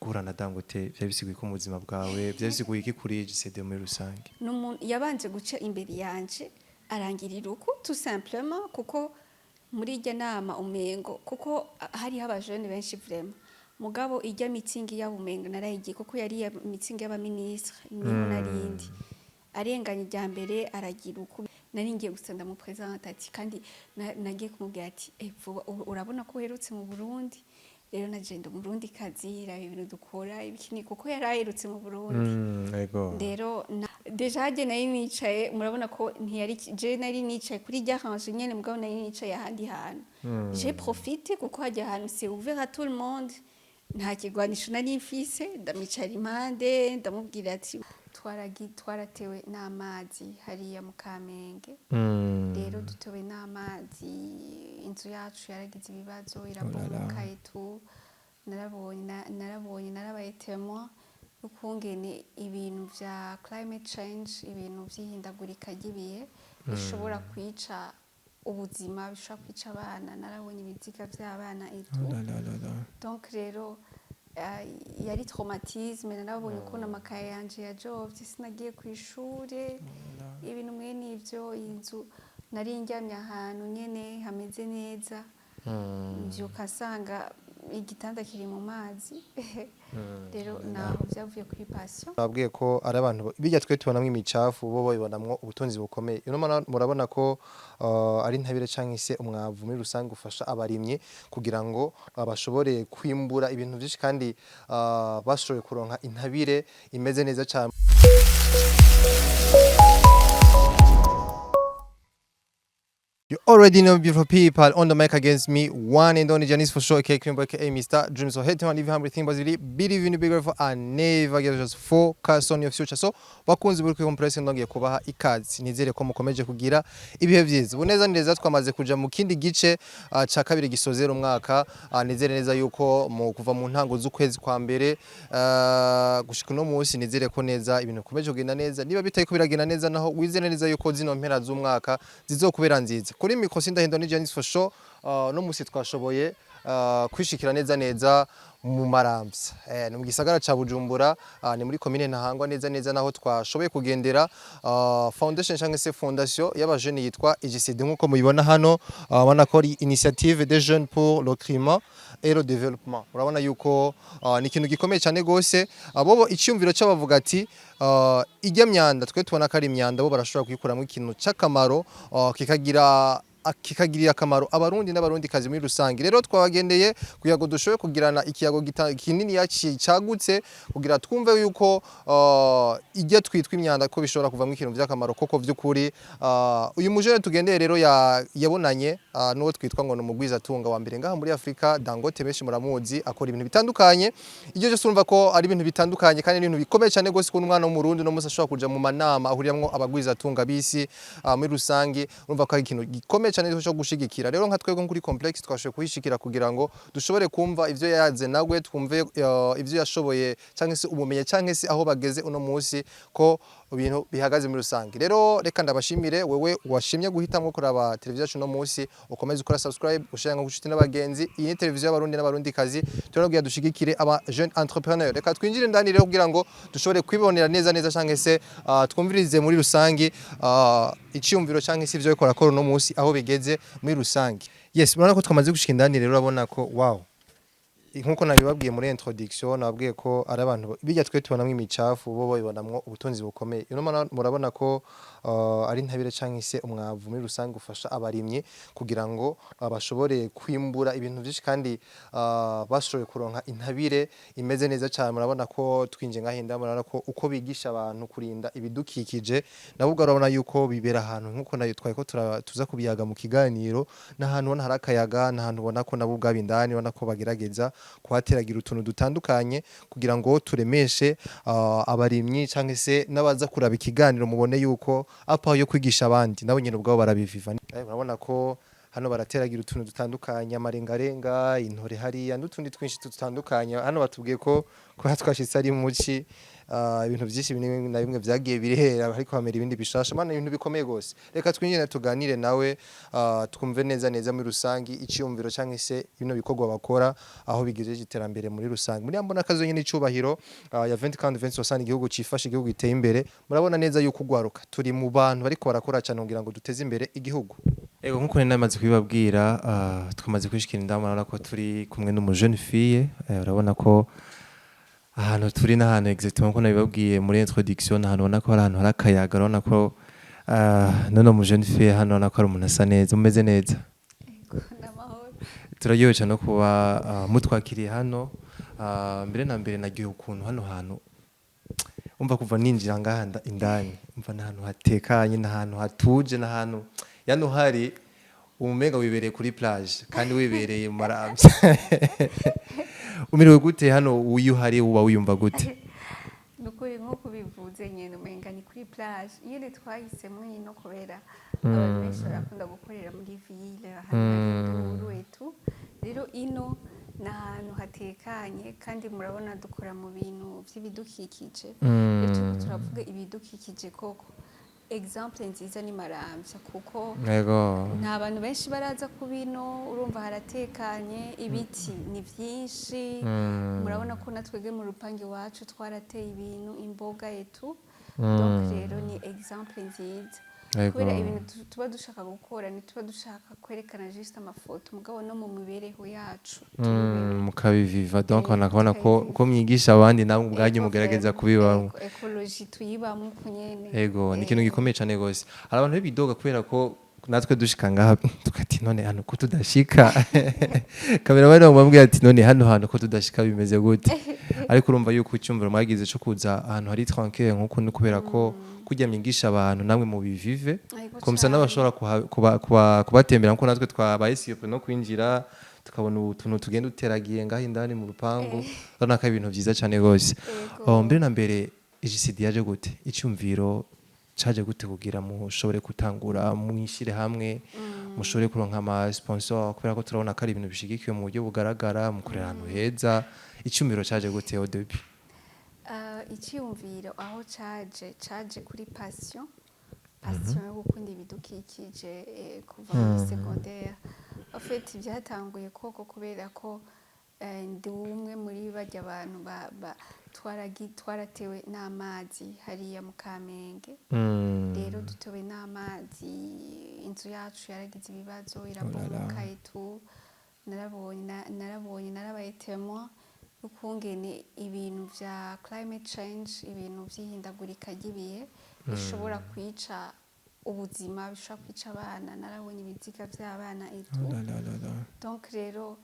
guhura na Dangote byari bisiguye ko mu buzima bwawe byari bisiguye iki kuri JCD muri rusange n'umuntu yabanje guca imbere yanje arangirira uko tout simplement kuko muri irya nama umengo kuko hariho abajene benshi vraiment mugabo irya meeting y'abumengo narayigiye kuko yari ya meeting y'abaministre niho narindi arenganye irya mbere aragira uko nari ngiye gusenda mu president ati kandi nagiye kumubwira ati urabona ko uherutse mu Burundi rero nagenda mu Burundi kazi raba ibintu dukora ibikini kuko yaraherutse mu Burundi rero deja je nari nicaye murabona ko ntiyari je nari nicaye kuri rya range nyene mugabo nari nicaye ahandi hantu j'ai profité kuko hajya ahantu c'est ouvert à tout le monde nta kigwanisho nari mfise ndamicara impande ndamubwira ati twaratewe n'amazi hariya mu Kamenge rero dutewe n'amazi inzu yacu yaragize ibibazo irabomoka etu narabonye narabaye témoin ukungene ibintu vya climate change ibintu vy'ihindagurika ry'ibihe bishobora kwica ubuzima bishobora kwica abana narabonye ibiziga vy'abana etu donc rero yari traumatisme narabonye ukuntu amakaye yanje yajovye sinagiye ku ishure ibintu mwene ivyo inzu nari njyamye ahantu nyene hameze neza mvyuka sanga igitanda kiri mu mazi rero naho byavuye kuri passion babwiye ko ari abantu bijya twe tubonamwe imicafu bo babibonamwo ubutunzi bukomeye murabona ko ari ntabire canke se umwavu muri rusange ufasha abarimye kugira ngo bashobore kwimbura ibintu byinshi kandi bashoboye kuronka intabire imeze neza cyane. You already know, beautiful people, on the mic against me, one and only Janice for sure, aka Mr. Dreams. So head to and leave everything, but really believe in the bigger for and never get just focus on your future. So bakunzi buri compressing ndongiye kubaha ikazi nizere ko mukomeje kugira ibihe byiza. Buneza neza twamaze kuja mu kindi gice ca kabiri gisozera umwaka, nizere neza yuko mu kuva mu ntango z'ukwezi kwa mbere gushika no munsi nizere ko neza ibintu kumeje kugenda neza. Niba bitaye ko biragenda neza naho wizere neza yuko zino mpera z'umwaka zizokubera nziza. Kuri mikosi ndahindo ni Janice for sure no musi twashoboye kwishikira neza mu Maramvya no mu gisagara ca Bujumbura ni muri commune Ntahangwa neza naho twashoboye kugendera foundation cyangwa se fondation y'abajene yitwa IGCD nkuko mubibona hano bana ko initiative des jeunes pour le climat et le développement. Urabona yuko ni ikintu gikomeye cyane gose abo icyumviro cy'abavuga ati ijya myanda twe tubona ko ari imyanda bo barashobora kuyikuramo ikintu cy'akamaro kikagirira akamaro abarundi n'abarundi kazi muri rusange. Rero twabagendeye kugira ngo dushobe kugirana ikiyago kinini yacagutse kugira twumve yuko ijya twitwa imyanda ko bishobora kuvamo ikintu by'akamaro koko by'ukuri. Uyu mujene tugendeye rero yabonanye n'uwo twitwa ngo numugwiza tunga wa mbere ngaha muri Afrika Dangote benshi muramuzi akora ibintu bitandukanye. Ijyo cyo urumva ko ari ibintu bitandukanye kandi ibintu bikomeye cyane gose ko umwana w'umurundi no musashobora kuja mu manama ahuriramo abagwiza tunga bisi muri rusange. Urumva ko ari ikintu gikomeye cyane cyo gushigikira. Rero nka twego kuri complex twashoboye kuhishikira kugira ngo dushobore kumva ivyo yaze nagwe twumve ivyo yashoboye cyangwa se umumenye cyangwa se aho bageze uno munsi ko ibintu bihagaze muri rusange. Rero reka ndabashimire wewe washimye guhitamo kuraba televiziyo no munsi ukomeze ukora subscribe ushanga gushita n'abagenzi. Iyi ni televiziyo y'abarundi n'abarundi kazi turanabwiye dushigikire aba jeune entrepreneur. Reka twinjire ndani rero kugira ngo dushobore kwibonera neza cyangwa se twumvirize muri rusange icyumviro cyangwa se ivyo bikora ko no munsi aho bigeze muri rusange. Yes, murabona ko twamaze gushika indani rero urabona ko wow nkuko nabibabwiye muri introduction nababwiye ko ari abantu bijya twe tubonamwe imicafu bo babibonamwo ubutunzi bukomeye. Murabona ko ari ntabire canke se umwavu muri rusange ufasha abarimye kugira ngo bashobore kwimbura ibintu byinshi kandi bashoboye kuronka intabire imeze neza cyane. Murabona ko twinje ngahinda murabona ko uko bigisha abantu kurinda ibidukikije nabwo urabona yuko bibera ahantu nkuko nayo twaye ko tuza kubiyaga mu kiganiro n'ahantu ubona hari akayaga n'ahantu ubona ko nabo bwabindani ubona ko bagerageza kuhateragira utuntu dutandukanye kugira ngo turemeshe abarimyi cyangwa se n'abaza kuraba ikiganiro mubone yuko apa yo kwigisha abandi nabo nyine ubwabo barabiviva. Urabona ko hano barateragira utuntu dutandukanye amarengarenga intore hariya n'utundi twinshi dutandukanye. Hano batubwiye ko kuba twashitse ari muci ibintu byinshi bimwe na bimwe vyagiye birehera ariko hamera ibindi bishasha mana ibintu bikomeye gose reka twinjire tuganire nawe twumve neza neza muri rusangi iciyumviro canke se bino bikorwa bakora aho bigejeje iterambere muri rusangi muri ambona kazo nyene icubahiro ya 20 kandi 20 igihugu cifashe igihugu giteye imbere murabona neza yuko ugwaruka turi mu bantu bariko barakora cyane kugira ngo duteze imbere igihugu ego nkuko namaze kubibabwira twamaze kwishikira indama urabona ko turi kumwe n'umu jeune fille urabona ko ahantu turi n'ahantu exactement ko nabibabwiye muri introduction ahantu ubona ko hari ahantu hari akayaga urabona ko none mu jeune fille hano urabona ko ari umuntu asa neza umeze neza turaryohewe cyane no kuba mutwakiriye hano mbere na mbere nagiye ukuntu hano hantu umva kuva ninjira ngaha indani umva n'ahantu hatekanye n'ahantu hatuje n'ahantu yano hari umenga wibereye kuri plage kandi wibereye mu maramvya umiriwe gute hano uyu hari uba wiyumva gute nukuri nko bivuze nyene umenga ni kuri plage nyene twahisemo ino kubera abantu benshi barakunda gukorera muri ville ahantu wetu rero ino n'ahantu hatekanye kandi murabona dukora mu bintu by'ibidukikije rero turavuga ibidukikije koko exemple nziza ni Maramvya kuko nta bantu benshi baraza ku bino urumva haratekanye ibiti ni byinshi murabona ko natwege mu rupangi wacu twarateye ibintu imboga yetu donc rero ni exemple nziza kubera ibintu tuba dushaka gukora ntituba dushaka kwerekana juste amafoto mugabo no mu mibereho yacu mukabiviva donc nakabona ko mwigisha abandi namwe ubwanyu mugerageza kubibamo ecologie tuyibamo kunyene ego ni ikintu gikomeye cyane gose hari abantu bidoga kubera ko natwe dushika ngaha tukati none hano ko tudashika kamera bari bamubwira ati none hano hantu ko tudashika bimeze gute ariko urumva yuko icyumviro mwagize cyo kuza ahantu hari tranquille nkuko ni kubera ko kujya myigisha abantu namwe mu bivive komisa n'abashobora kubatembera nkuko natwe twabaye siyo no kwinjira tukabona utuntu tugenda uteragiye ngaho indani mu rupangu urabona ko ibintu byiza cyane gose mbere na mbere IGCD yaje gute icyumviro caje gute kugira mushobore gutangura mwishire hamwe mushobore kuronka ama sponsor kubera ko turabona ko ari ibintu bishigikiwe mu buryo bugaragara mukorera ahantu heza icyumviro caje gute au début icyumviro aho caje kuri passion yo gukunda ibidukikije kuva muri secondaire en fait byatanguye koko kubera ko ndi umwe muri bajya abantu twaratewe n'amazi hariya mu Kamenge rero dutewe n'amazi inzu yacu yaragize ibibazo irabomoka etu narabaye témoin ukungene ibintu vya climate change ibintu vy'ihindagurika ry'ibihe bishobora kwica ubuzima bishobora kwica abana narabonye ibiziga by'abana etu donc rero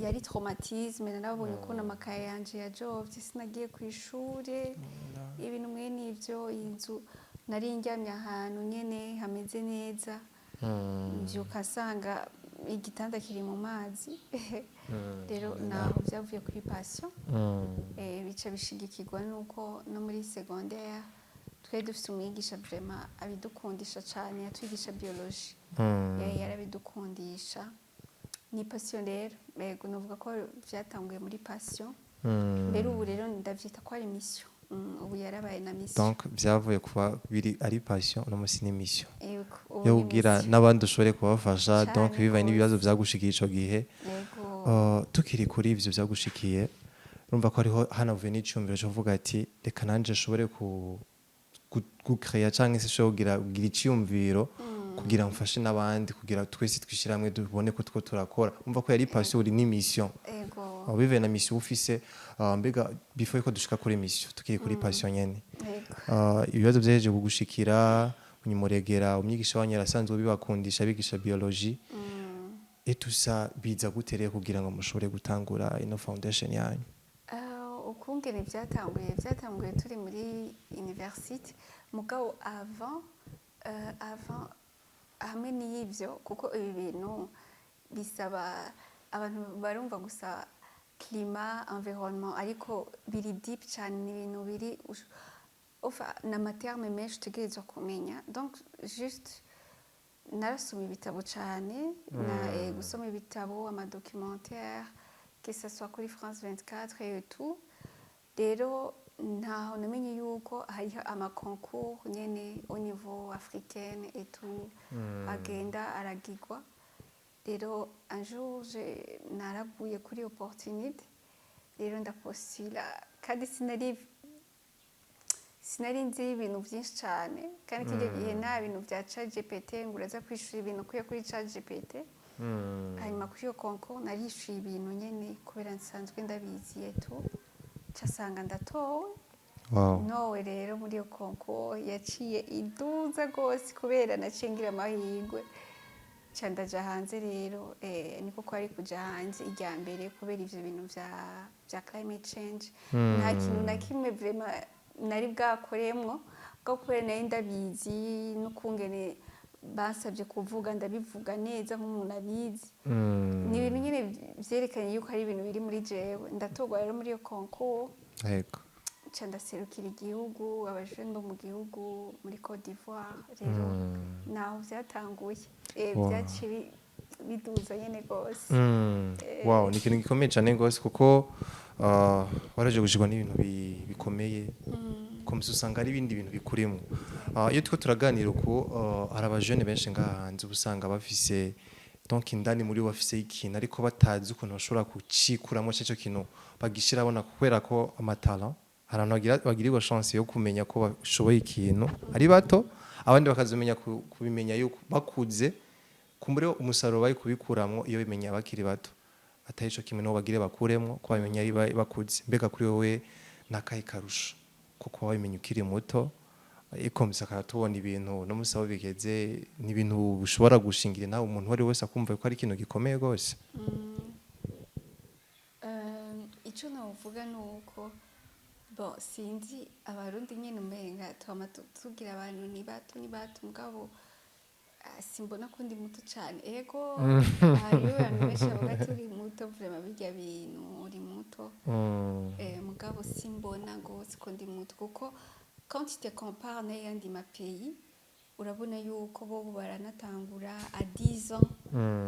yari traumatisme narabonye ukuntu amakaye yanje yajovye sinagiye ku ishure ibintu mwe nivyo inzu nari njyamye ahantu nyene hameze neza mvyuka sanga igitanda kiri mu mazi rero naho byavuye kuri passion bica bishigikirwa nuko no muri secondaire twe dufite umwigisha vraiment abidukundisha cyane yatwigisha biologie yarabidukundisha ni passion rero yego novuga ko byatanguye muri passion mbere ubu rero ndavyita ko ari mission ubu yarabaye na mission donc byavuye kuba biri ari passion no musi ni mission yo kugira n'abandi ushobore kubafasha donc bivaye n'ibibazo byagushikiye ico gihe tukiri kuri ivyo byagushikiye urumva ko ariho hanavuye n'icyumviro cyo kuvuga ati reka nanje ashobore gucreya cyangwa se kugira icyumviro kugira mfashe n'abandi kugira twese twishiramwe dubone ko two turakora umva ko yari passion uri ni mission ego bive na mission ufise mbega before ko dushika kuri mission tukiri kuri passion nyene ibibazo byeje kugushikira unyimuregera umyigisha wanyu arasanzwe bibakundisha bigisha biologie et tout ça biza gutereye kugira ngo mushobore gutangura ino foundation yanyu ukungene byatanguye turi muri university mugabo avant hamwe n'ibyo kuko ibi bintu bisaba abantu barumva gusa climat environnement ariko biri deep cyane ni ibintu biri n'amaterme menshi utegerezwa kumenya donc juste narasoma ibitabo cyane gusoma ibitabo amadocumentaire que ce soit kuri France 24 et tout rero ntaho namenye yuko hariho amakoncours nyene au niveau africain et tout agenda aragirwa rero un jour naraguye kuri opportunité rero ndapostila kandi sinari nzi ibintu byinshi cyane kandi kijya gihe nta bintu bya ChatGPT ngo uraza kwishura ibintu kuye kuri ChatGPT hanyuma kuri iyo konko narishyuye ibintu nyine kubera nsanzwe ndabizi etu casanga ndatowe nowe rero muri iyo konko yaciye iduza rwose kubera naciye ngira amahirwe ca ndaja hanze rero niko kwari kuja hanze irya mbere kubera ivyo bintu vya climate change nta kintu na kimwe vraiment nari bwakoremwo bwo kubera nari ndabizi n'ukungene basabye kuvuga ndabivuga neza nk'umuntu abizi ni ibintu nyine vyerekanye yuko ari ibintu biri muri jewe ndatogwa rero muri iyo concours yego ca ndaserukira igihugu abajene bo mu gihugu muri Côte d'Ivoire rero naho vyatanguye vyaciye biduza nyene gose wow ni ikintu gikomeye cyane gose kuko waraje gushirwa n'ibintu bikomeye komse usanga ari ibindi bintu bikurimo iyo tuko turaganira uko hari abajene benshi ngahanze ubusanga bafise donc indani muri bafise ikintu ariko batazi ukuntu bashobora kucikuramo cyo kintu bagishirabona kubera ko amatala abantu bagirirwa chance yo kumenya ko bashoboye ikintu ari bato abandi bakazumenya kubimenya yuko bakuze kumbure umusaruro bari kubikuramwo iyo bimenya bakiri bato atari cyo kimwe no bagire bakuremwo ko bamenya ari bakuze mbega kuri wowe nakaye karusho kuko wabimenya ukiri muto ikomeza karatubona ibintu no musabo bigeze ni ibintu ushobora gushingira nawe umuntu wari wese akumva ko ari ikintu gikomeye gose ico navuga nuko bon sinzi abarundi nyene umenga twama tugira abantu ni bato mugabo simbona ko ndi muto cyane ego hariho abantu benshi bavuga turi muto vraiment birya bintu uri muto mugabo simbona gose ko ndi muto kuko quand tu te compares n'ayandi ma pays urabona yuko bo baranatangura à 10 ans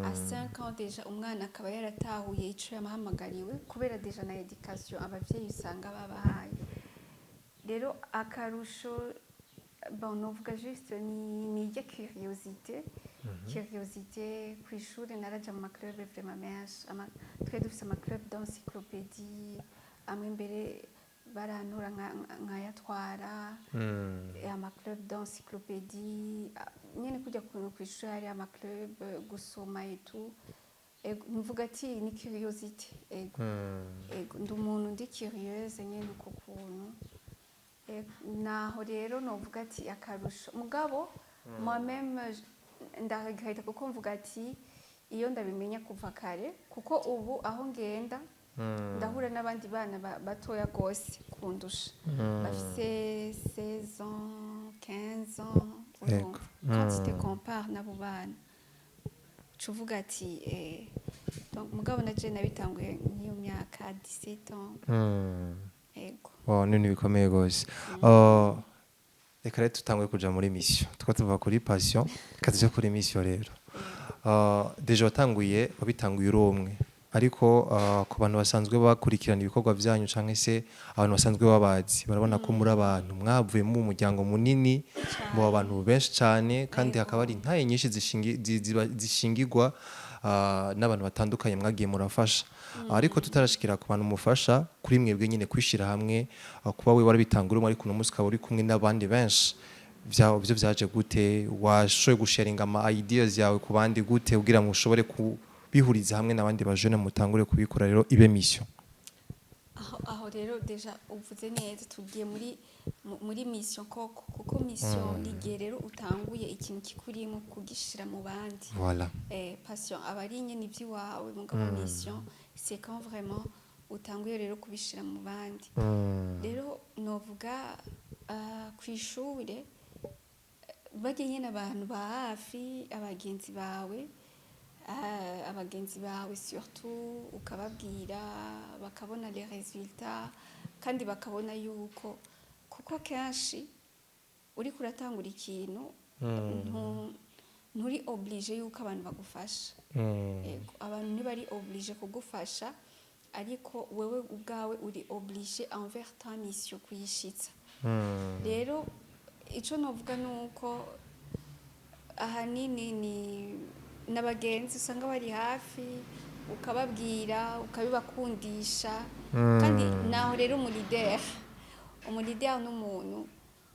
à 5 ans déjà umwana akaba yaratahuye ico yamahamagariwe kubera déjà na education abavyeyi usanga babahaye rero akarusho bon novuga juste ni irya curiosité curiosité kw'ishure naraja mu maclub vraiment menshi twe dufise amaclub d'encyclopédie amwe mbere barantura nkayatwara amaclub d'encyclopédie nyene kujya kuntu kw'ishure hari amaclub gusoma etu mvuga ati ni curiosité ego ndi umuntu ndi curieuse nyene uko kuntu naho rero novuga ati akarusho mugabo moi-même ndaregreta kuko mvuga ati iyo ndabimenya kuva kare kuko ubu aho ngenda ndahura n'abandi bana batoya gose kundusha bafise 16 ans 15 ans quand tu te compares n'abo bana cuvuga ati donc mugabo naje nabitanguye nk'iyo myaka 17 ans ego nini bikomeye gose reka rero tutangwe kuja muri mission tuva kuri passion kaje kuri mission rero deje wabitanguye uri umwe ariko ku bantu basanzwe bakurikirana ibikorwa byanyu canke se abantu basanzwe babazi barabona ko muri abantu mwavuye mu muryango munini mu abantu benshi cyane kandi hakaba ari ntaye nyinshi zishingirwa n'abantu batandukanye mwagiye murafasha ariko tutarashikira ku bantu mufasha kuri mwebwe nyine kwishira hamwe kuba we warabitangura ariko no musika uri kumwe n'abandi benshi byo byaje gute washoye gusharinga ama ideas yawe ku bandi gute ugira mu ushobore kubihuriza hamwe n'abandi bajene mutangure kubikora rero ibe mission aho rero deja uvuze neza tugiye muri mission kuko mission ligiye rero utanguye ikintu kikurimo kugishira mu bandi voilà passion abari nyene ivyiwawe mugabo mission c'est quand vraiment utanguye rero kubishira mu bandi rero novuga kw'ishure bajye nyene abantu ba hafi abagenzi bawe surtout ukababwira bakabona les résultats kandi bakabona yuko kuko kenshi uri kuratangura ikintu nturi oblige yuko abantu bagufasha abantu ntibari oblige kugufasha ariko wewe ubwawe uri obligé envers ta mission kuyishitsa rero ico novuga nuko ahanini ni n'abagenzi usanga bari hafi ukababwira ukabibakundisha kandi naho rero umulideri n'umuntu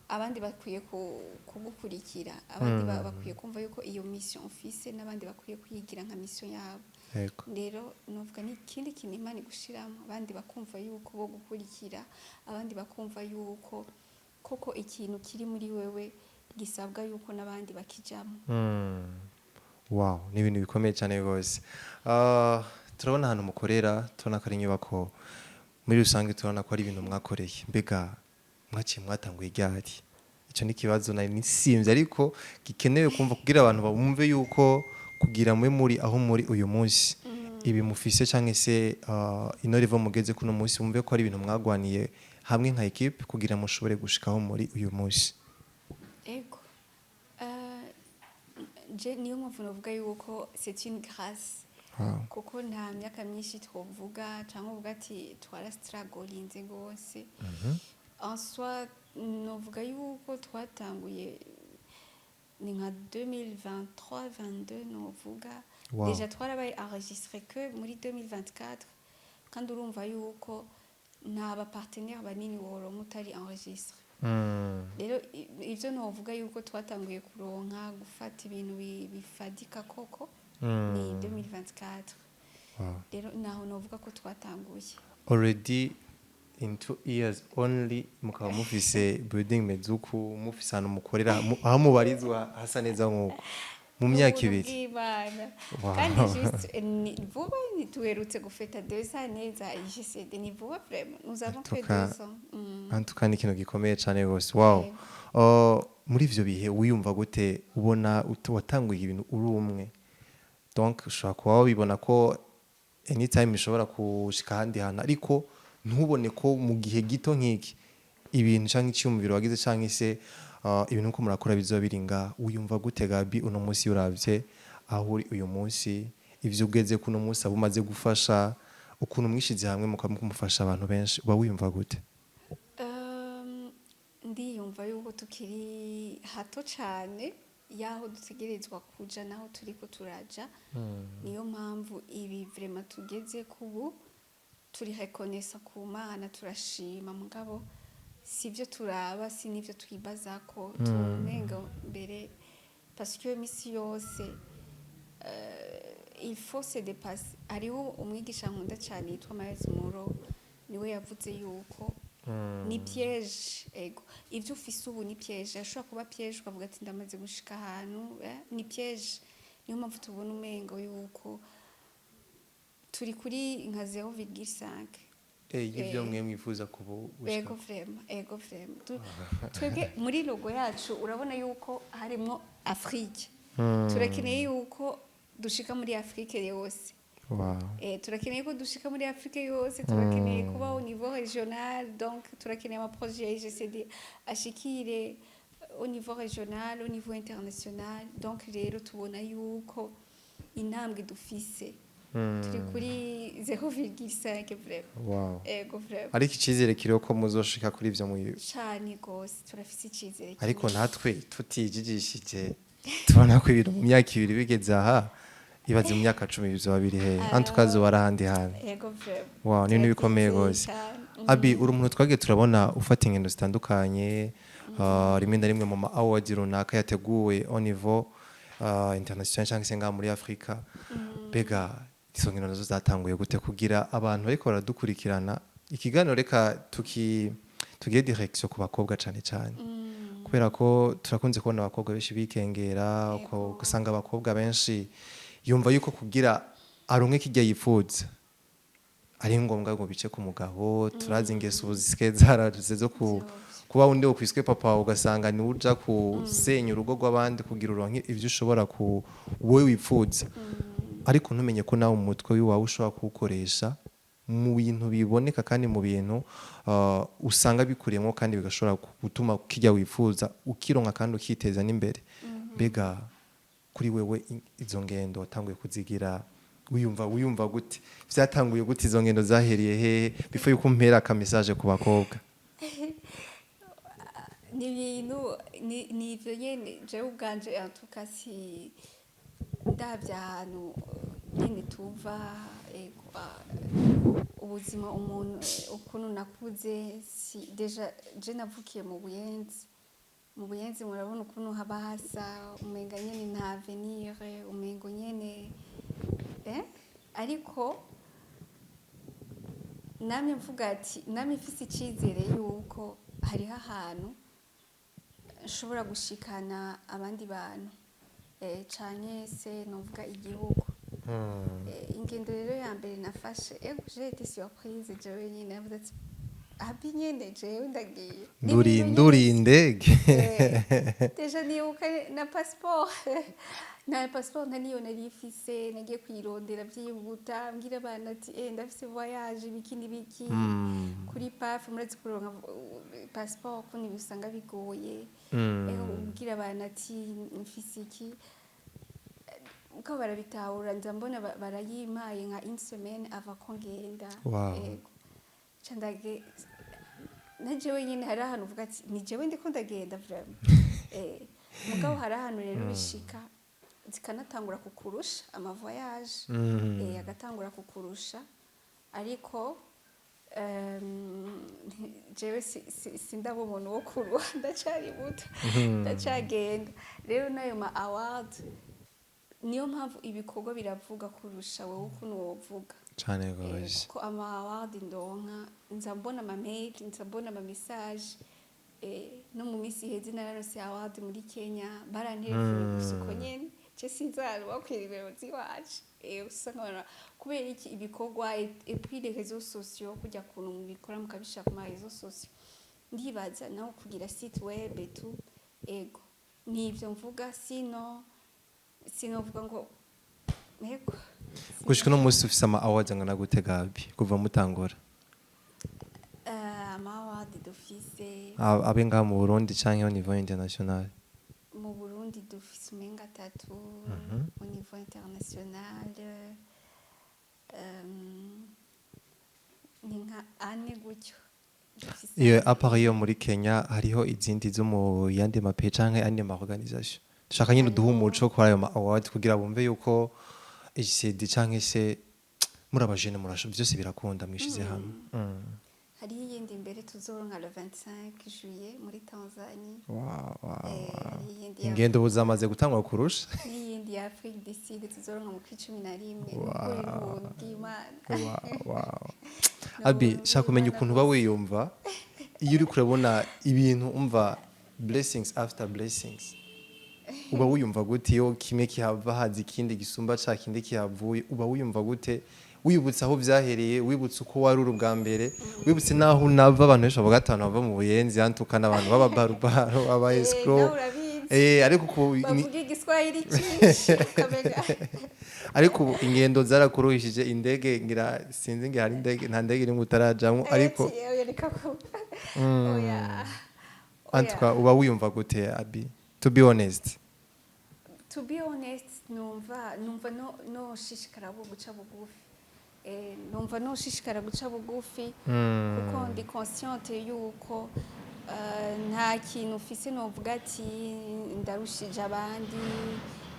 abandi bakwiye kugukurikira abandi bakwiye kumva yuko iyo mission ufise n'abandi bakwiye kwigira nka mission yabo rero novuga ni ikindi kintu Imana igushiramo abandi bakumva yuko bo gukurikira abandi bakumva yuko koko ikintu kiri muri wewe gisabwa yuko n'abandi bakijamo wow ni ibintu bikomeye cyane rwose turabona ahantu mukorera tubona ko ari inyubako muri rusange turabona ko ari ibintu mwakoreye mbega mwaciye mwatanguye ryari icyo ni ikibazo nari nisimvye ariko gikenewe kumva kugira abantu bumve yuko kugira muri aho muri uyu munsi ibi mufise cyangwa se ino rivo mugeze kuno munsi bumve ko ari ibintu mwagwaniye hamwe nka equipe kugira mushobore gushikaho muri uyu munsi ego niyo mpamvu navuga yuko c'est une grâce kuko nta myaka myinshi twovuga cyangwa uvuga ati twarastragolinze gose en soi novuga yuko twatanguye ni nka 2023-22 novuga déjà twarabaye enregistré que muri 2024 kandi urumva yuko nta ba partenaire banini woronka utari enregistré rero ivyo novuga yuko twatanguye kuronka gufata ibintu bifadika koko ni 2024 rero naho novuga ko twatanguye already in 2 years only mukaba mufise building mezuku mufise ahantu mukorera aho mubarizwa hasa neza nk'uko mu myaka ibiri kandi juste vuba tuherutse gufeta 2 ans neza IGCD ni vuba vraiment nous avons fait 2 ans en tout cas ni ikintu gikomeye cyane rwose wow muri ivyo bihe wiyumva gute ubona watanguye ibintu uri umwe donc ushobora kuba wabibona ko anytime ishobora kushika ahandi hantu ariko ntubone ko mu gihe gito nk'iki ibintu cyangwa icyumviro wagize cyangwa se ibintu uko murakora bizoba biringa wiyumva gute Gabi uno munsi uravye aho uri uyu munsi ivyo ugeze kuno munsi abumaze gufasha ukuntu mwishize hamwe mukamufasha abantu benshi uba wiyumva gute ndiyumva yuko tukiri hato cyane yaho dutegerezwa kuja naho turiko turaja niyo mpamvu ibi vraiment tugeze kubu turi reconnaissant ku Mana turashima mugabo sivyo turaba si nivyo twibaza ko tumenga mbere parce que misi yose il faut se dépasser ariho umwigisha nkunda cyane yitwa Miles Moro niwe yavuze yuko ni piège ego ivyo ufise ubu ni piège ashobora kuba piège ukavuga ati ndamaze gushika ahantu ni piège niyo mpamvu tubona umengo yuko turi kuri nka 0,5 y'ibyo mwe mwifuza kubu ego vraiment twebwe muri logo yacu urabona yuko harimo Afrique turakeneye yuko dushika muri Afrique yose turakeneye ko dushika muri Afrique yose turakeneye kuba au niveau régional donc turakeneye ama projet GCD ashikire au niveau régional au niveau international donc rero tubona yuko intambwe dufise turi kuri 0,5 vraiment ego vraiment ariko icizere kiriho ko muzoshika kuri ivyo mu cyane gose turafise icizere ariko natwe tutijijishije tubona ko ibintu mu myaka ibiri bigeze aha ibaze mu myaka 10 bizoba biri he antukazo warahandi hano ego vraiment wow ni bikomeye gose Abi uri umuntu twagiye turabona ufata ingendo zitandukanye rimwe na rimwe mu ma awards runaka yateguwe au niveau international cyangwa se ngaha muri Afrika bega izo ngendo nazo zatanguye gute kugira abantu bariko baradukurikirana ikiganiro reka tugiye direction ku bakobwa cyane cyane kubera ko turakunze kubona abakobwa benshi bikengera ugasanga abakobwa benshi yumva yuko kugira aronke kijya yifuza ari ngombwa ngo bice ku mugabo turazi ingeso ubuzike zararuze zo kuba undi wo kwiswe papa ugasanga ni uja kusenya urugo rw'abandi kugira uronke ivyo ushobora ku wowe wifuza ariko ntumenye ko nawe umutwe wiwawe ushobora kuwukoresha mu bintu biboneka kandi mu bintu usanga bikuriyemo kandi bigashobora gutuma kijya wifuza ukironka kandi ukiteza n'imbere mbega kuri wewe izo ngendo watanguye kuzigira wiyumva gute vyatanguye gute izo ngendo zahereye hehe before yuko mpera ka message ku bakobwa ni ibintu ni ivyo nyene jewe ubwanje en tout cas si ndavye ahantu nyene tuva ubuzima umuntu ukuntu nakuze si deja je navukiye mu buyenzi murabona ukuntu haba hasa umenga nyene nta avenir umengo nyene ariko namwe mvuga ati namwe mfise icizere yuko hariho ahantu nshobora gushikana abandi bantu canke se novuga igihugu ingendo rero ya mbere nafashe j'ai été surprise jewe nyine navuze ati abi nyene jewe ndagiye nduri indege deja nibuka na passeport naniyo nari ifise nagiye kwirondera vyihuta mbwira abana ati ndafise voyage biki n'ibiki kuri paf murazi kuronka passeport ko nibusanga bigoye ubwira abana ati mfise iki uko barabitahura nza mbona barayimaye nka une semaine avant ko ngenda candage na jewe nyine hari ahantu uvuga ati ni jewe ndiko ndagenda vraiment mugabo hari ahantu rero bishika zikanatangura kukurusha amavoyage agatangura kukurusha ariko jewe sindaba umuntu wo kuruha ndacari muto ndacagenda rero nayo ma award niyo mpamvu ibikorwa biravuga kurusha wowe ukuntu wovuga cyane gose ko ama award ndonka nza mbona ama mail nza mbona ama message no mu misi hezi nararose award muri Kenya baranterefone gusuko nyene je sinzara bakwiribero ziwaje usanga kubera iki ibikorwa et puis les réseaux sociaux kujya kuntu mubikora mukabishaka mu réseaux sociaux ndibaza naho kugira site web et tout ego nivyo mvuga sinovuga ngo ego gushika no musi ufise ama awards ngana gute Gabi kuva mutangura ama awards dufise abe ngaha mu Burundi canke au niveau international mu Burundi dufise umenga 3 au niveau international ni nka ane gutyo iyo apart yo muri Kenya hariho izindi zo mu yandi mape canke andi ma organisation dushaka nyine duha umuco kwa ayo ma award kugira bumve yuko ICD canke se muri abajene murasho byose birakunda mwishize hamwe hari yindi mbere tuzoronka le 25 juillet muri Tanzania ingendo buzamaze gutangwa kurusha n'iyindi ya Afrique du Sud tuzoronka mu 11 Abi shaka kumenya ukuntu ba wiyumva iyo uri kurabona ibintu umva blessings after blessings uba wiyumva gute iyo kimwe kihava hazi ikindi gisumba ca kindi kihavuye uba wiyumva gute wibutse aho vyahereye wibutse uko wari ubwa mbere wibutse naho nava abantu benshi bavuga gatanu bava mu buyenzi yantukana abantu baba barubaro aba escrow ariko bavuga igiswahili cyinshi kamega ariko ingendo zarakuruhishije indege ngira sinzi ngira hari indege nta ndege iri mutarajamwe ariko antwa uba wiyumva gute Abi to be honest numva no shishikara guca bugufi numva no shishikara guca bugufi kuko ndi consciente yuko nta kintu ufise novuga ati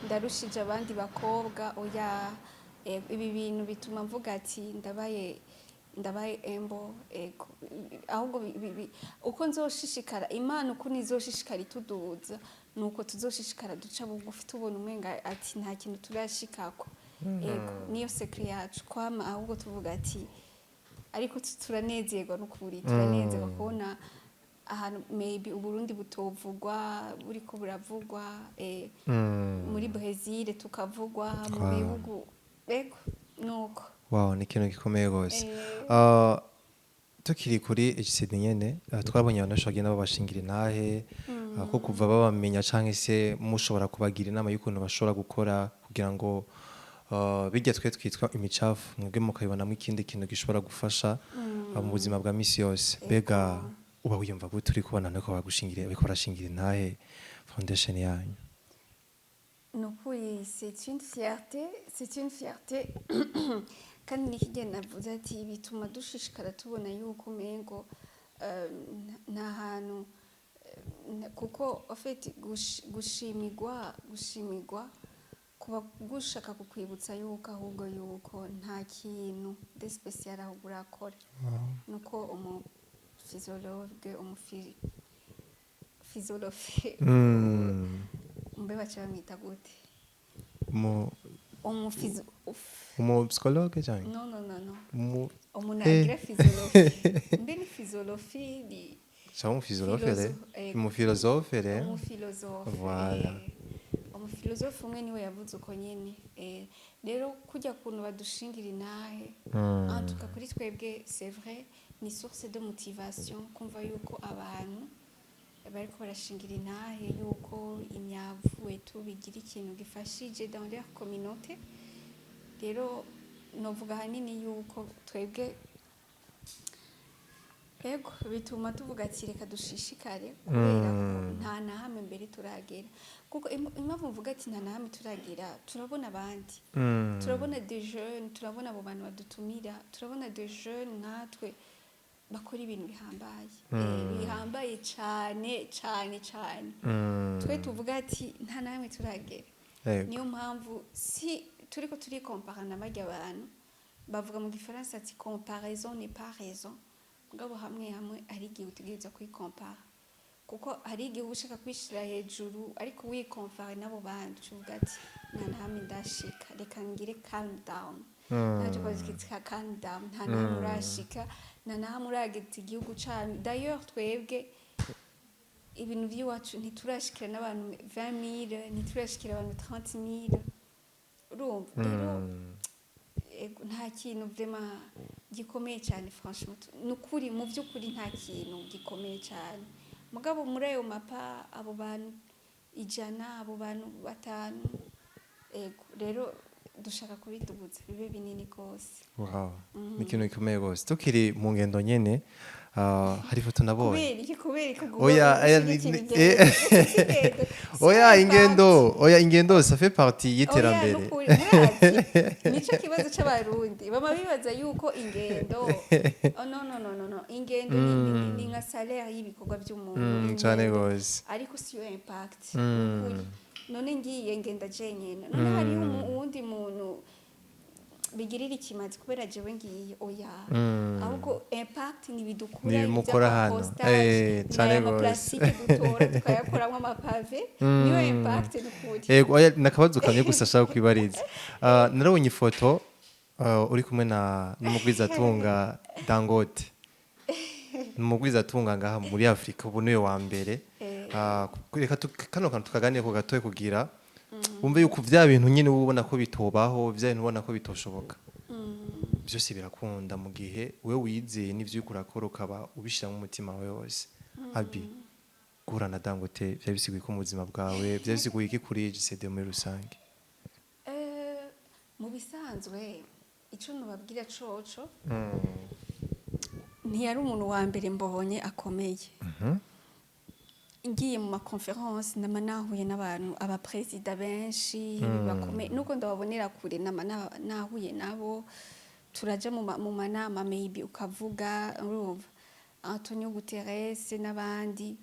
ndarushije abandi bakobwa oya ibi bintu bituma mvuga ati ndabaye embo ego ahubwo uko nzoshishikara imana uko nizoshishikara ituduza nuko tuzoshishikara duca bugufi tubona umenga ati nta kintu turashikako ego niyo secret yacu kwama ahubwo tuvuga ati ariko turanezerwa n'ukuri turanezerwa kubona ahantu maybe Uburundi butovugwa buriko buravugwa muri Brazil tukavugwa mu bihugu ego nuko wow ni kintu gikomeye gose tukiri kuri HCD nyene twabonye abantu bashagenda babashingira intahe ko kuva babamenya canke se mushobora kubagira inama y'ukuntu bashobora gukora kugira ngo bijya twe twitwa imicafu mwebwe mukayibonamo ikindi kintu gishobora gufasha mu buzima bwa misi yose bega uba wiyumva gute uri kubona nuko bagushingira barashingira intahe foundation yanyu nukuri c'est une fierté kandi nikigenda navuze ati bituma dushishikara tubona yuko umengo nta hantu kuko ofeti gushimigwa kuba gushaka kukwibutsa yuko ahubwo yuko nta kintu de special ahubwo urakora nuko umufizologe umufizolofe mbe baca bamwita gute umupsikologe cyane no umuntu agira fizolofe mbe ni fizolofi ni cyangwa umufizolofere umufilozofere voilà umufilozofe umwe niwe yavuze uko nyene rero kujya kuntu badushingira intahe en tout cas kuri twebwe c'est vrai ni source de motivation kumva yuko abantu bariko barashingira intahe yuko imyavu etu bigira ikintu gifashije dans leur communauté rero novuga hanini yuko twebwe ego bituma tuvuga ati reka dushishikare kubera ko nta na hamwe mbere turagera kuko impamvu mvuga ati nta na hamwe turagera turabona abandi turabona des jeunes turabona abo bantu badutumira turabona des jeunes nkatwe bakora ibintu bihambaye cyane twe tuvuga ati nta na hamwe turagera niyo mpamvu si turiko turikompara na barya abantu bavuga mu gifaransa ati comparaison n'est pas raison mugabo hamwe ari igihe utegereza kwikompara kuko hari igihe ushaka kwishira hejuru ariko wikompara n'abo bandi uvuga ati nta na hamwe ndashika reka ngire calm down ntaje kwazikika calm down nta na hamwe urashika nta na hamwe uragita igihugu cyane d'ailleurs twebwe ibintu by'iwacu ntiturashikira n'abantu 20,000 ntiturashikira abantu 30,000 urumva rero nta kintu vraiment gikomeye cyane franchement nukuri mu by'ukuri nta kintu gikomeye cyane mugabo muri ayo mapa abo bantu 100 abo bantu 5 rero dushaka kubidubuza bibe binini kose wow ni ikintu gikomeye rwose tukiri mu ngendo nyene hari foto nabonye oya ingendo ça fait partie y'iterambere nico kibazo c'abarundi bama bibaza yuko ingendo no ingendo ni nka salaire y'ibikorwa by'umuntu cyane rwose ariko siyo impact none ngiye ngenda jenyene none hari uwundi muntu bigirira ikimazi kubera jewe ngiye oya ahubwo impact ni bidukura mukora hano cyane rwose plastique dutora tukayakoramo amapave niyo impact n'ukuri oya nakabazo kamye gusa shaka kwibariza narabonye ifoto uri kumwe n'umugwiza atunga Dangote n'umugwiza atunga ngaha muri Afrika ubu niwe wa mbere reka kano kantu tukaganire ko gatoye kugira wumve yuko vya bintu nyine ubona ko bitobaho vya bintu ubona ko bitoshoboka byose birakunda mu gihe we wizeye n'ivyo uko urakora ukaba ubishira mu mutima wawe wose abi gura na Dangote vya bisiguye ko mu buzima bwawe vya bisiguye iki kuri GCD muri rusange mu bisanzwe ico nubabwira coco ntiyari umuntu wa mbere mbonye akomeye ngiye mu makonference nama nahuye n'abantu abapresida benshi bakomeye nuko ndababonera kure nama nahuye nabo turaja mu manama maybe ukavuga urumva Antonio Guterres n'abandi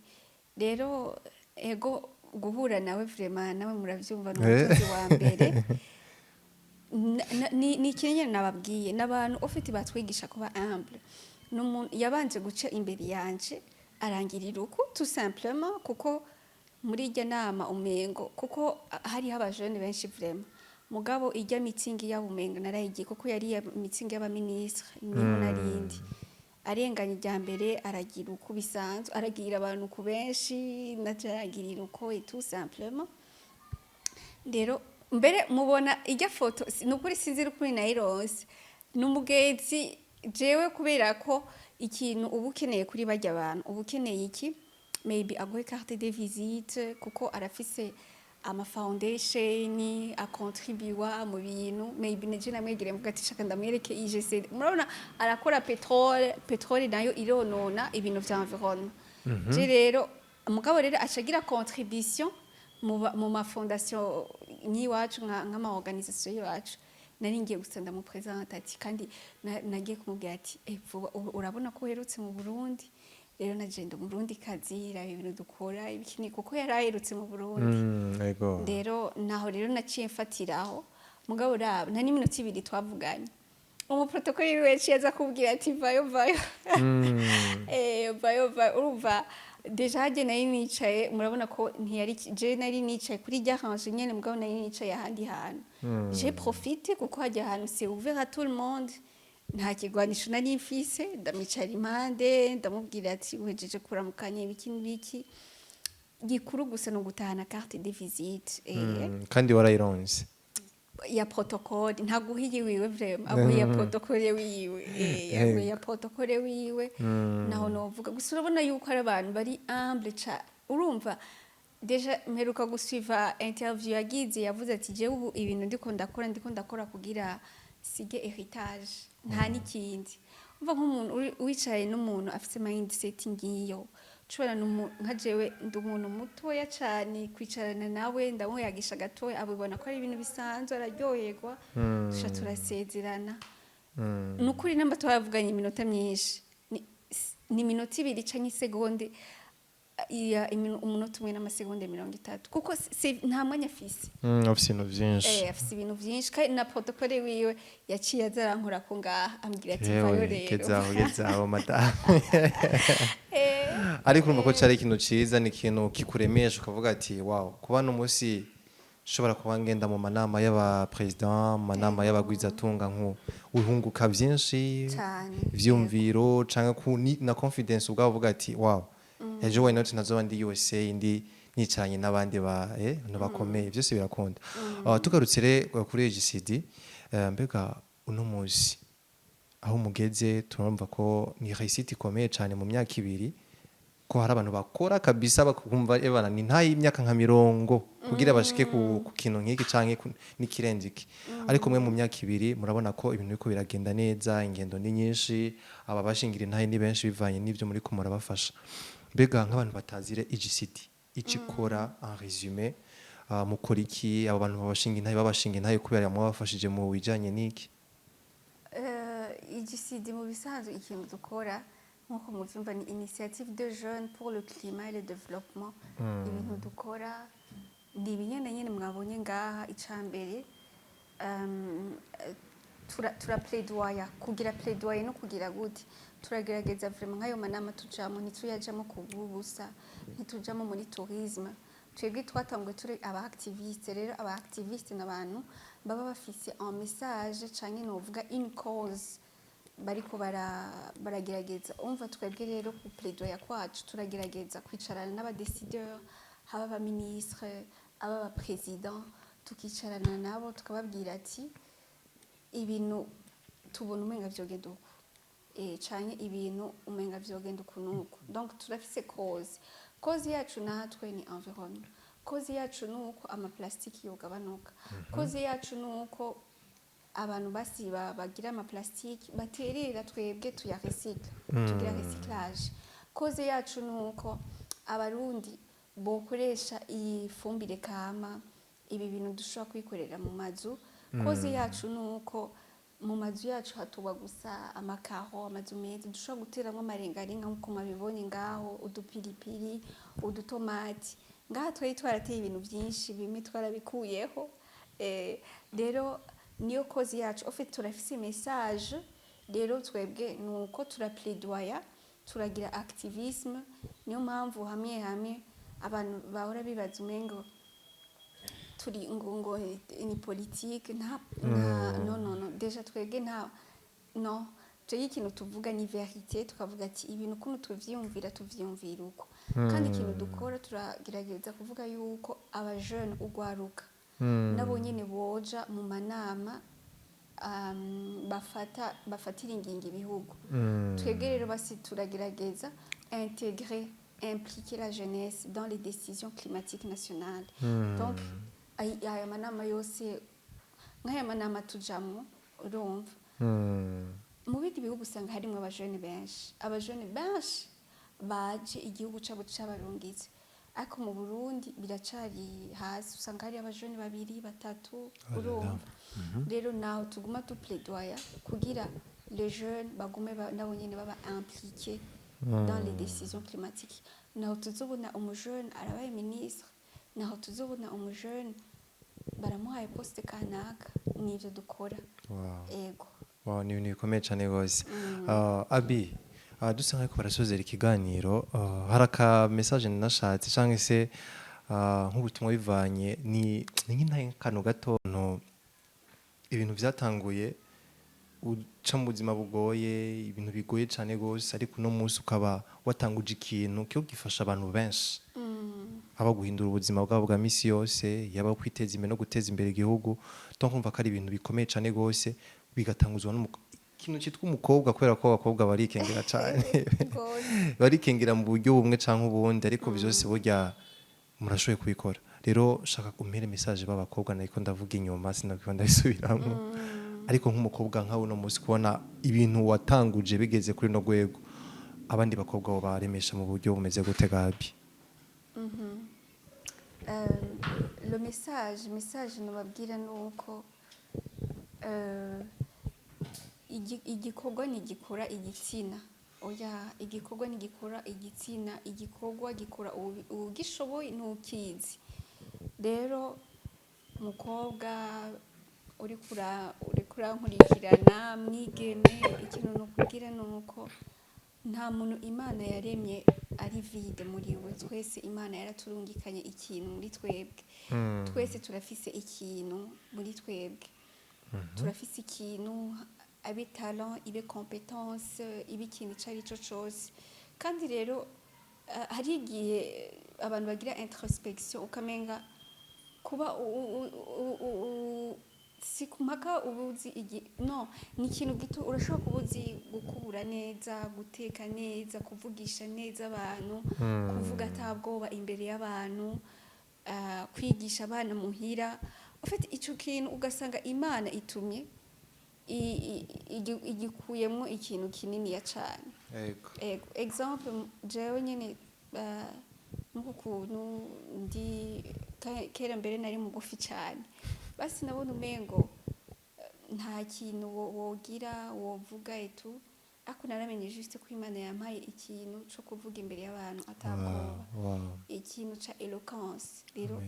rero ego guhura nawe vraiment nawe muravyumva n'umukozi wa mbere ni kinye nababwiye n'abantu ofite batwigisha kuba humble n'umuntu yabanje guca imbere yanje arangirira uko tout simplement kuko muri ijya nama umengo kuko hari abajene benshi vraiment mugabo ijya meeting y'abumenga narayigiye kuko yari meeting y'abaministre niho narindi arenganye ijya mbere aragira uko bisanzwe aragira abantu ku benshi najaragirira uko et tout simplement rero mbere mubona ijya foto nukuri sinzira kuri nairose n'umugenzi jewe kubera ko ikintu ubu ukeneye kuri bajya abantu ubu ukeneye iki maybe aguhe carte de visite kuko arafise ama foundation a contribuer mu bintu maybe neje namwegere mvuga ati shaka ndamwereke IGC murabona arakora petrole nayo ironona ibintu vya environnement je rero mugabo rero acagira contribution mu ma fondation nk'iwacu nk'ama organisation y'iwacu nari ngiye gusa ndamupresenta ati kandi nagiye kumubwira ati vuba urabona ko uherutse mu Burundi rero naje ndi umurundi kazi raba ibintu dukora ibikini kuko yari aherutse mu Burundi rero naho rero naciye mfatiraho mugabo raba nta n'iminota 2 twavuganye umuprotokoli wiwe yaciye aza kubwira ati vayo urumva deja haje nari nicaye murabona ko ntiyari je nari nicaye kuri ryange nyene mugabo nari nicaye ahandi hantu j'ai profité kuko haje ahantu c'est ouvert à tout le monde nta kigwanisho nari mfise ndamicara impande ndamubwira ati uhejeje kuramukanya ibiki gikuru gusa no gutahana carte de visite kandi warayironse ya protocole ntaguhiye wiwe vraiment aguye protocole wiwe aguye protocole wiwe naho novuga gusa urabona yuko ari abantu bari humble cha urumva deja mperuka gusuiva interview yagize yavuze ati je ubu ibintu ndiko ndakora kugira sige heritage nta nikindi umva nk'umuntu wicaye n'umuntu afite mindset ngiyo cubana nka jewe ndi umuntu mutoya cyane kwicarana nawe ndamuyagisha gatoya abibona ko ari ibintu bisanzwe araryoherwa dusha turasezerana nukuri namba twavuganye iminota myinshi ni minota 2 canke isegonde umunota umwe n'amasegonde 30 kuko nta mwanya afise afise ibintu vyinshi afise ibintu vyinshi kandi na protocole wiwe yaciye azarankora ko ngaha ambwira ati vayo rero gezaho madame ariko urumva ko cyari ikintu ciza ni ikintu kikuremesha ukavuga ati wow kuba no musi shobora kuba ngenda mu manama y'aba president mu manama y'abagwizatunga uhunguka byinshi vyumviro canke na confidence ubwabo uvuga ati wow ejo why not nazoba ndi USA ndi nicaranye n'abandi bakomeye byose birakunda tugarutse kuri EGCD mbega uno muzi aho mugeze turumva ko ni réussite ikomeye cyane mu myaka 2 ko hari abantu bakora kabisa bakumva ebana ni ntayi imyaka nka 100 kugira bashike ku kintu nk'iki canke n'ikirenziki ariko mwe mu myaka 2 murabona ko ibintu biko biragenda neza ingendo ni nyinshi aba bashingira ntayi ni benshi bivanye n'ivyo muri ko murabafasha mbega nk'abantu batazire EGCD ikikora en résumé mukora iki aba bantu babashinga intayi kubera mwabafashije mu bijanye n'iki EGCD mu bisanzwe ikintu dukora nkuko muvyumva ni initiative de jeunes pour le climat et le développement ibintu dukora ni ibinyene nyene mwabonye ngaha icambere tura plaidoyer kugira plaidoyer no kugira gute turagerageza vraiment nkayo manama tujamo ntituyajamo kububusa ntitujamo muri tourisme twebwe twatangwe turi aba activiste rero aba activiste n'abantu baba bafise un message canke novuga une cause bariko baragerageza umva twebwe rero ku plaidoyer kwacu turagerageza kwicarana n'aba décideurs haba ba ministre aba ba président tukicarana nabo tukababwira ati ibintu tubona umenga vyogenda uko canke ibintu umenga vyogenda ukunuko donc turafise cause yacu natwe ni environnement cause yacu nuko ama plastique yogabanuka cause yacu nuko abantu basiba bagira ama plastique baterera twebwe tuya recycle tugira recyclage cause yacu nuko abarundi bokoresha ifumbire kama ibi bintu dushobora kwikorera mu mazu cause yacu nuko mu mazu yacu hatuba gusa amakaro amazu meza dushobora guteramo amarengarenga nkuko mabibonye ngaho udupiripiri udutomati ngaha twari twarateye ibintu byinshi bimwe twarabikuyeho rero niyo cause yacu en fait turafise message rero twebwe nuko turaplaidoyer turagira activisme niyo mpamvu hamwe abantu bahora bibaza umengo turi ngo ni politique no deja twebwe no cyo ikintu tuvuga ni vérité tukavuga ati ibintu kuno tuvyumvira uko kandi ikintu dukora turagerageza kuvuga yuko aba jeune ugwaruka nabo nyene boja mu manama bafatira ingingo ibihugu twebwe rero basi turagerageza impliquer la jeunesse dans les décisions climatiques nationales donc aya manama yose nk'aya manama tujamo urumva mu bindi bihugu usanga harimo abajene benshi baje igihugu cabo c'abarungitse ariko mu Burundi biracari hasi usanga hari abajene babiri batatu urumva rero naho tuguma dupledoya kugira les jeunes bagume nabo nyene baba impliqués dans les décisions climatiques naho tuzobona umujene arabaye ministre naho tuzobona umujene baramuhaye poste kanaka nivyo dukora ego wow ni ibintu bikomeye cyane rwose Abi dusa nk'ako barasozera ikiganiro hari aka message nashatse cyangwa se nk'ubutumwa bivanye ni nk'akantu gato ibintu byatanguye uca mu buzima bugoye ibintu bigoye cyane rwose ariko uno munsi ukaba watanguje ikintu cyo gifasha abantu benshi haba guhindura ubuzima bwabo bwa misi yose yaba kwiteza imbere no guteza imbere igihugu kumva ko ari ibintu bikomeye cyane rwose bigatanguzwa ikintu cyitwa umukobwa kubera ko abakobwa barikengera cyane barikengera mu buryo bumwe cyangwa ubundi ariko byose burya murashoboye kubikora rero shaka kumpere message b'abakobwa nariko ndavuga inyuma sinabiko ndabisubiramo ariko nk'umukobwa nkawe no munsi kubona ibintu watanguje bigeze kuri no gwego abandi bakobwa bo baremesha mu buryo bumeze gute Gabi le message nababwira nuko igikorwa ntigikora igitsina oya igikorwa ntigikora igitsina igikorwa gikora ugishoboye n'ukizi rero mukobwa uri kurankurikirana mwigeme ikintu nokubwira nuko nta muntu Imana yaremye ari vide muri we twese Imana yaraturungikanye ikintu muri twebwe twese turafise ikintu muri twebwe turafise ikintu abe talent ibe compétence ibe ikintu icari cyo cyose kandi rero hari igihe abantu bagira introspection ukamenga kuba si kumaka ubuzi no ni ikintu gito urashobora kubuzi gukubura neza guteka neza kuvugisha neza abantu kuvuga atabwoba imbere y'abantu kwigisha abana muhira ufite ico kintu ugasanga Imana itumye igikuyemo ikintu kinini ya cyane ego exemple jewe nyene n'ukuntu ndi kera mbere nari mugufi cyane basi nabona umengo nta kintu wogira wovuga etu ako naramenye juste ko Imana yampaye ikintu cyo kuvuga imbere y'abantu atabwoba ikintu ca eloquence rero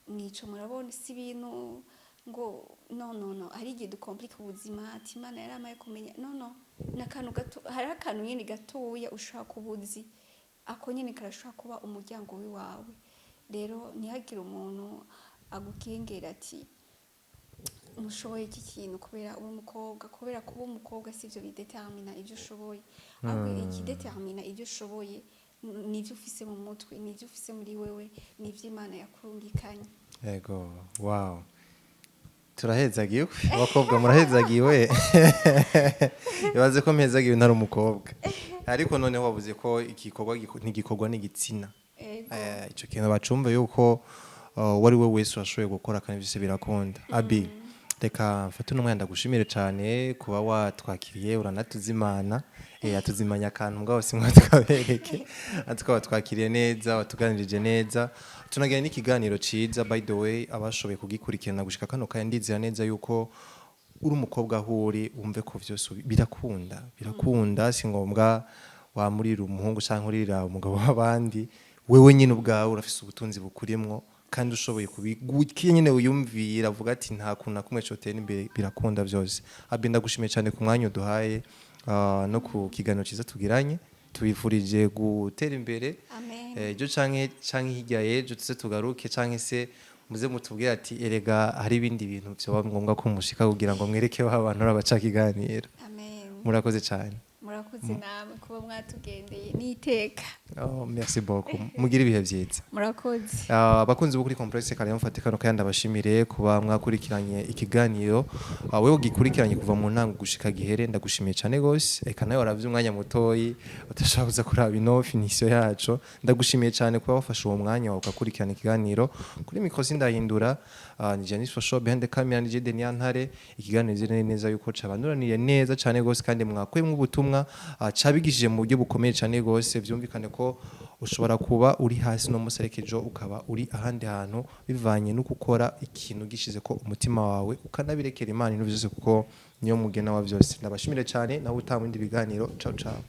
nico murabona si ibintu ngo no hari igihe dukomplika ubuzima ati Imana yaramaye kumenya no nakantu gato hari akantu nyine gatoya ushaka kubuzi ako nyine karashobora kuba umuryango wiwawe rero ntihagire umuntu agukengera ati mushoboye iki kintu kubera uri umukobwa kubera kuba umukobwa sivyo bidetermina ivyo ushoboye ahubwo ikidetermina ivyo ushoboye nivyo ufise mu mutwe nivyo ufise muri wewe nivyo Imana yakurungikanye yego wow turahezagiwe abakobwa murahezagiwe ibaze ko mpezagiwe ntari umukobwa ariko none wabuze ko igikorwa ntigikorwa n'igitsina ico kintu bacumva yuko wari we wese urashoboye gukora kandi byose birakunda Abi reka mfate n'umwanya ndagushimire cyane kuba watwakiriye uranatuzimana atuzimanya akantu mbwa hose mwatwabereke tukaba twakiriye neza watuganirije neza tunagira n'ikiganiro ciza by the way abashoboye kugikurikirana gushika kano kandi ndizera neza yuko uri umukobwa ahuri wumve ko vyose birakunda si ngombwa wamurira umuhungu cyangwa urira umugabo w'abandi wewe nyine ubwawe urafise ubutunzi bukurimwo kandi ushoboye kubigukiye nyine uyumvira avuga ati nta kuntu nakumwe cotera imbere birakunda byose Abi ndagushimiye cyane ku mwanya uduhaye no ku kiganiro ciza tugiranye tubifurije gutera imbere ejo canke hirya yejo tuze tugaruke canke se muze mutubwire ati erega hari ibindi bintu byo ngombwa ko mushika kugira ngo mwerekeho abantu abaca kiganiro murakoze cyane murakoze namwe kuba mwatugendeye n'iteka merci beaucoup mugira ibihe byiza murakoze abakunzi bo kuri complexe Kariya Mfatikano kandi abashimire kuba mwakurikiranye ikiganiro wewe gikurikiranye kuva mu ntango gushika gihere ndagushimiye cyane gose eka nawe waravye umwanya mutoyi utashaka kuza kuraba ino finition yacu ndagushimiye cyane kuba wafashe uwo mwanya ukakurikirana ikiganiro kuri micro sindahindura ni Janis for Show behind the camera ni Jede Nyantare ikiganiro zire neza yuko cabanduraniye neza cyane gose kandi mwakuyemo ubutumwa cabigishije mu buryo bukomeye cyane gose vyumvikane ko ushobora kuba uri hasi no muserekejo ukaba uri ahandi hantu bivanye no gukora ikintu gishize ko umutima wawe ukanabirekera Imana ibintu byose kuko niyo mugena wa byose. Ndabashimire cyane nawe utamwindi biganiro. Ciao ciao.